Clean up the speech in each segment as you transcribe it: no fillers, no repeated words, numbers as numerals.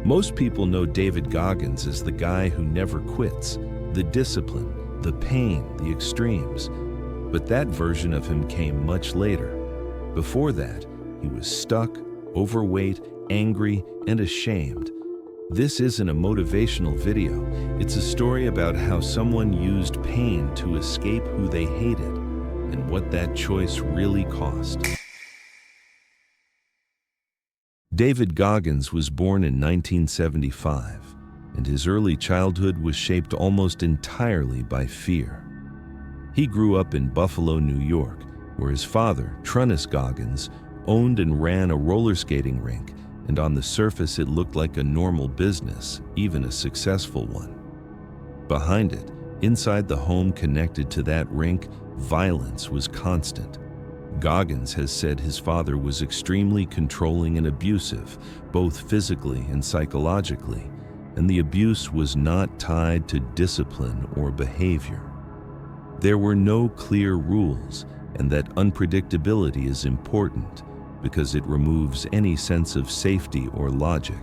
Most people know David Goggins as the guy who never quits, the discipline, the pain, the extremes. But that version of him came much later. Before that, he was stuck, overweight, angry, and ashamed. This isn't a motivational video. It's a story about how someone used pain to escape who they hated and what that choice really cost. David Goggins was born in 1975, and his early childhood was shaped almost entirely by fear. He grew up in Buffalo, New York, where his father, Toughness Goggins, owned and ran a roller skating rink, and on the surface it looked like a normal business, even a successful one. Behind it, inside the home connected to that rink, violence was constant. Goggins has said his father was extremely controlling and abusive, both physically and psychologically, and the abuse was not tied to discipline or behavior. There were no clear rules, and that unpredictability is important because it removes any sense of safety or logic.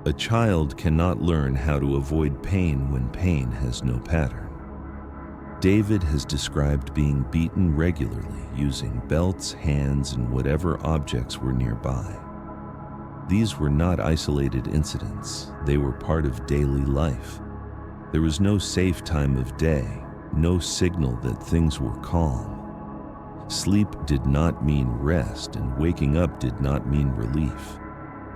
A child cannot learn how to avoid pain when pain has no pattern. David has described being beaten regularly using belts, hands, and whatever objects were nearby. These were not isolated incidents. They were part of daily life. There was no safe time of day, no signal that things were calm. Sleep did not mean rest, and waking up did not mean relief.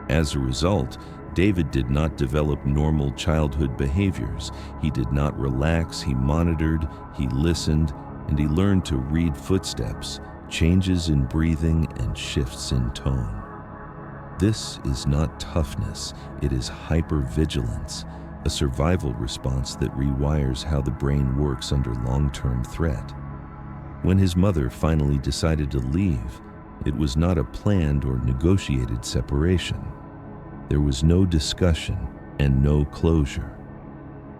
As a result, David did not develop normal childhood behaviors. He did not relax, he monitored, he listened, and he learned to read footsteps, changes in breathing, and shifts in tone. This is not toughness, it is hypervigilance, a survival response that rewires how the brain works under long-term threat. When his mother finally decided to leave, it was not a planned or negotiated separation. There was no discussion and no closure.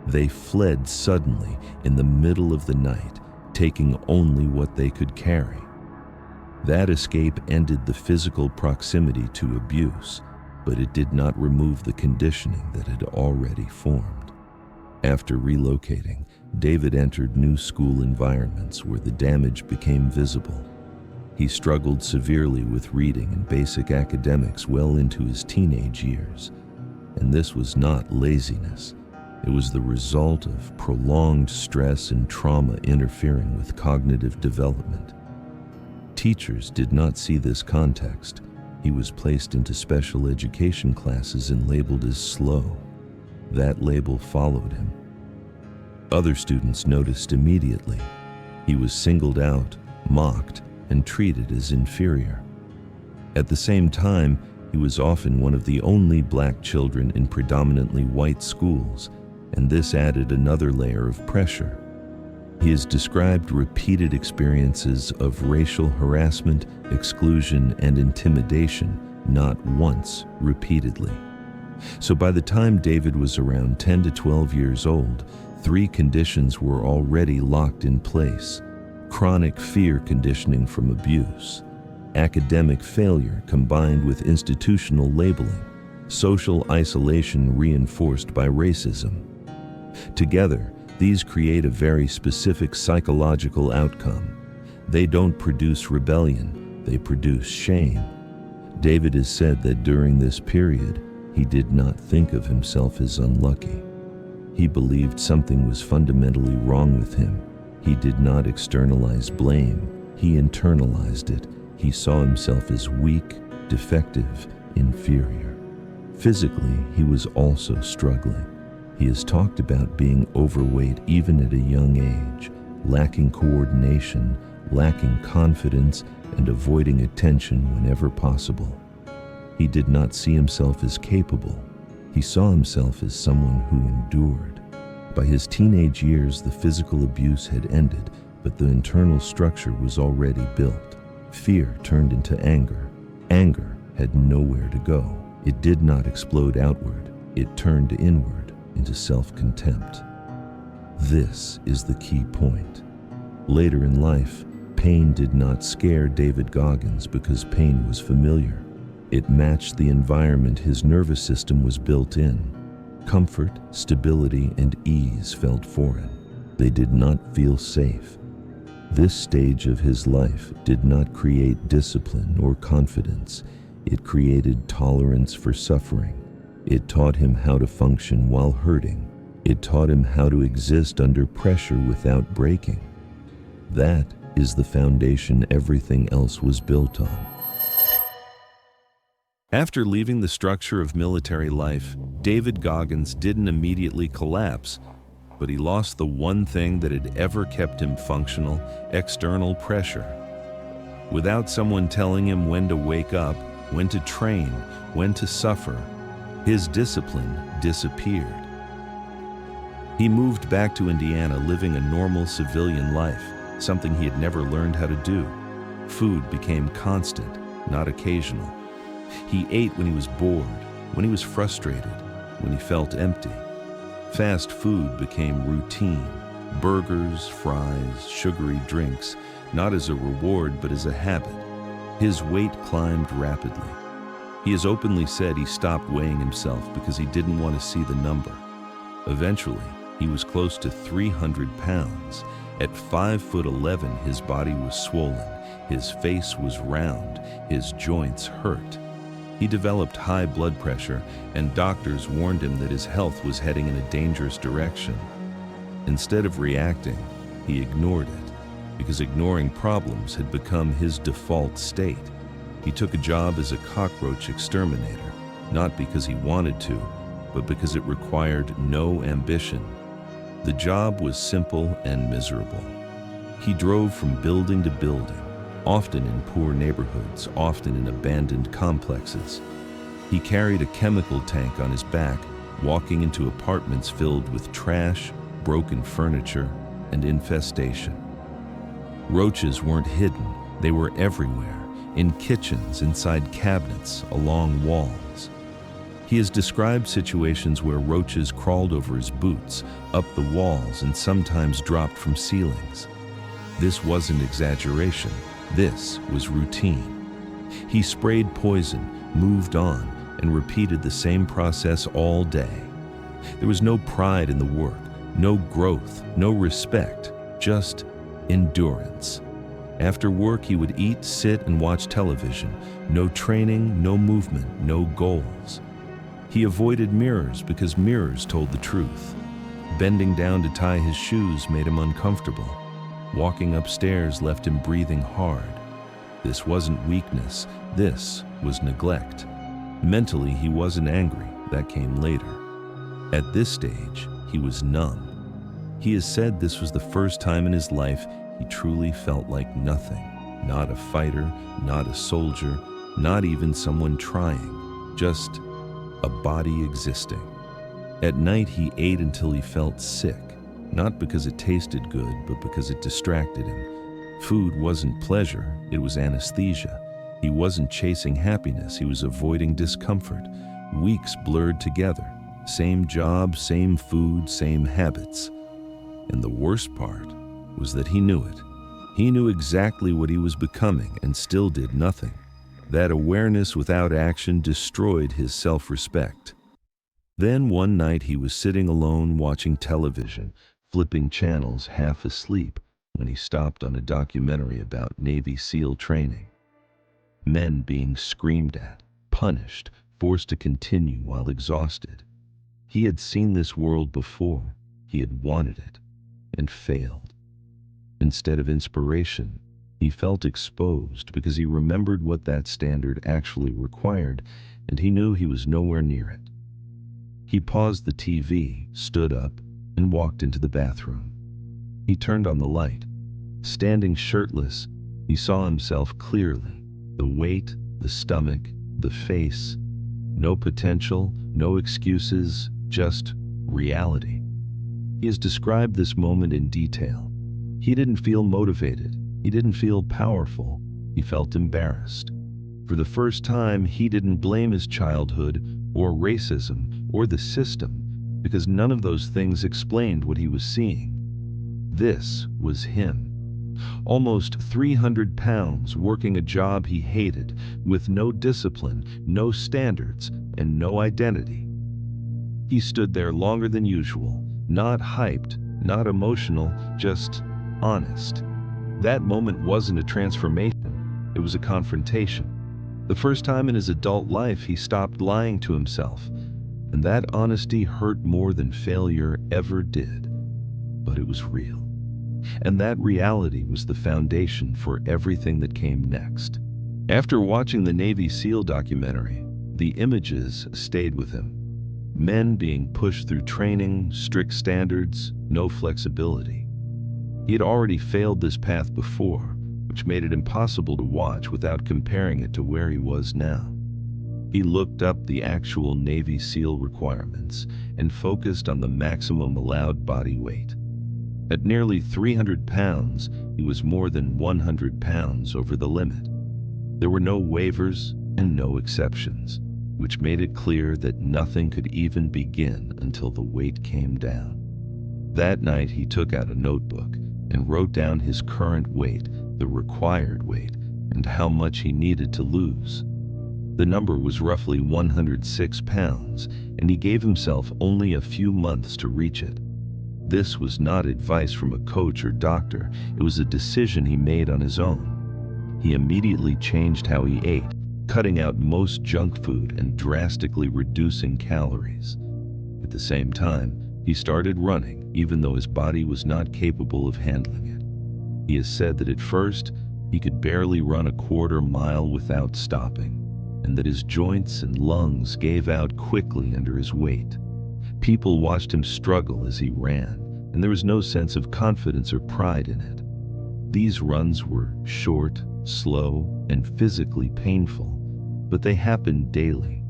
They fled suddenly in the middle of the night, taking only what they could carry. That escape ended the physical proximity to abuse, but it did not remove the conditioning that had already formed. After relocating, David entered new school environments where the damage became visible. He struggled severely with reading and basic academics well into his teenage years. And this was not laziness. It was the result of prolonged stress and trauma interfering with cognitive development. Teachers did not see this context. He was placed into special education classes and labeled as slow. That label followed him. Other students noticed immediately. He was singled out, mocked, and treated as inferior. At the same time, he was often one of the only black children in predominantly white schools, and this added another layer of pressure. He has described repeated experiences of racial harassment, exclusion, and intimidation, not once, repeatedly. So by the time David was around 10 to 12 years old, 3 conditions were already locked in place: chronic fear conditioning from abuse, academic failure combined with institutional labeling, social isolation reinforced by racism. Together, these create a very specific psychological outcome. They don't produce rebellion, they produce shame. David has said that during this period, he did not think of himself as unlucky. He believed something was fundamentally wrong with him. He did not externalize blame, he internalized it. He saw himself as weak, defective, inferior. Physically, he was also struggling. He has talked about being overweight even at a young age, lacking coordination, lacking confidence, and avoiding attention whenever possible. He did not see himself as capable. He saw himself as someone who endured. By his teenage years, the physical abuse had ended, but the internal structure was already built. Fear turned into anger. Anger had nowhere to go. It did not explode outward. It turned inward into self-contempt. This is the key point. Later in life, pain did not scare David Goggins because pain was familiar. It matched the environment his nervous system was built in. Comfort, stability, and ease felt foreign. They did not feel safe. This stage of his life did not create discipline or confidence. It created tolerance for suffering. It taught him how to function while hurting. It taught him how to exist under pressure without breaking. That is the foundation everything else was built on. After leaving the structure of military life, David Goggins didn't immediately collapse, but he lost the one thing that had ever kept him functional: external pressure. Without someone telling him when to wake up, when to train, when to suffer, his discipline disappeared. He moved back to Indiana, living a normal civilian life, something he had never learned how to do. Food became constant, not occasional. He ate when he was bored, when he was frustrated, when he felt empty. Fast food became routine. Burgers, fries, sugary drinks, not as a reward but as a habit. His weight climbed rapidly. He has openly said he stopped weighing himself because he didn't want to see the number. Eventually, he was close to 300 pounds. At 5'11", his body was swollen, his face was round, his joints hurt. He developed high blood pressure, and doctors warned him that his health was heading in a dangerous direction. Instead of reacting, he ignored it, because ignoring problems had become his default state. He took a job as a cockroach exterminator, not because he wanted to, but because it required no ambition. The job was simple and miserable. He drove from building to building, often in poor neighborhoods, often in abandoned complexes. He carried a chemical tank on his back, walking into apartments filled with trash, broken furniture, and infestation. Roaches weren't hidden, they were everywhere, in kitchens, inside cabinets, along walls. He has described situations where roaches crawled over his boots, up the walls, and sometimes dropped from ceilings. This wasn't exaggeration. This was routine. He sprayed poison, moved on, and repeated the same process all day. There was no pride in the work, no growth, no respect, just endurance. After work, he would eat, sit, and watch television. No training, no movement, no goals. He avoided mirrors because mirrors told the truth. Bending down to tie his shoes made him uncomfortable. Walking upstairs left him breathing hard. This wasn't weakness, this was neglect. Mentally, he wasn't angry, that came later. At this stage, he was numb. He has said this was the first time in his life he truly felt like nothing. Not a fighter, not a soldier, not even someone trying, just a body existing. At night, he ate until he felt sick, not because it tasted good, but because it distracted him. Food wasn't pleasure, it was anesthesia. He wasn't chasing happiness, he was avoiding discomfort. Weeks blurred together. Same job, same food, same habits. And the worst part was that he knew it. He knew exactly what he was becoming and still did nothing. That awareness without action destroyed his self-respect. Then one night he was sitting alone watching television, flipping channels half asleep, when he stopped on a documentary about Navy SEAL training. Men being screamed at, punished, forced to continue while exhausted. He had seen this world before. He had wanted it, and failed. Instead of inspiration, he felt exposed because he remembered what that standard actually required, and he knew he was nowhere near it. He paused the TV, stood up, and walked into the bathroom. He turned on the light. Standing shirtless, he saw himself clearly. The weight, the stomach, the face. No potential, no excuses, just reality. He has described this moment in detail. He didn't feel motivated. He didn't feel powerful. He felt embarrassed. For the first time, he didn't blame his childhood or racism or the system, because none of those things explained what he was seeing. This was him. Almost 300 pounds, working a job he hated, with no discipline, no standards, and no identity. He stood there longer than usual, not hyped, not emotional, just honest. That moment wasn't a transformation, it was a confrontation. The first time in his adult life he stopped lying to himself, and that honesty hurt more than failure ever did. But it was real. And that reality was the foundation for everything that came next. After watching the Navy SEAL documentary, the images stayed with him. Men being pushed through training, strict standards, no flexibility. He had already failed this path before, which made it impossible to watch without comparing it to where he was now. He looked up the actual Navy SEAL requirements and focused on the maximum allowed body weight. At nearly 300 pounds, he was more than 100 pounds over the limit. There were no waivers and no exceptions, which made it clear that nothing could even begin until the weight came down. That night, he took out a notebook and wrote down his current weight, the required weight, and how much he needed to lose. The number was roughly 106 pounds, and he gave himself only a few months to reach it. This was not advice from a coach or doctor, it was a decision he made on his own. He immediately changed how he ate, cutting out most junk food and drastically reducing calories. At the same time, he started running, even though his body was not capable of handling it. He has said that at first, he could barely run a quarter mile without stopping, and that his joints and lungs gave out quickly under his weight. People watched him struggle as he ran, and there was no sense of confidence or pride in it. These runs were short, slow, and physically painful, but they happened daily.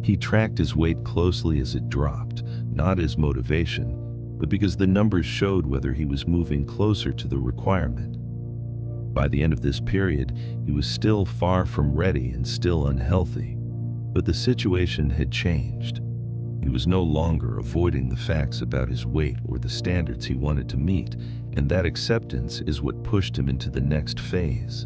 He tracked his weight closely as it dropped, not as motivation, but because the numbers showed whether he was moving closer to the requirement. By the end of this period, he was still far from ready and still unhealthy, but the situation had changed. He was no longer avoiding the facts about his weight or the standards he wanted to meet, and that acceptance is what pushed him into the next phase.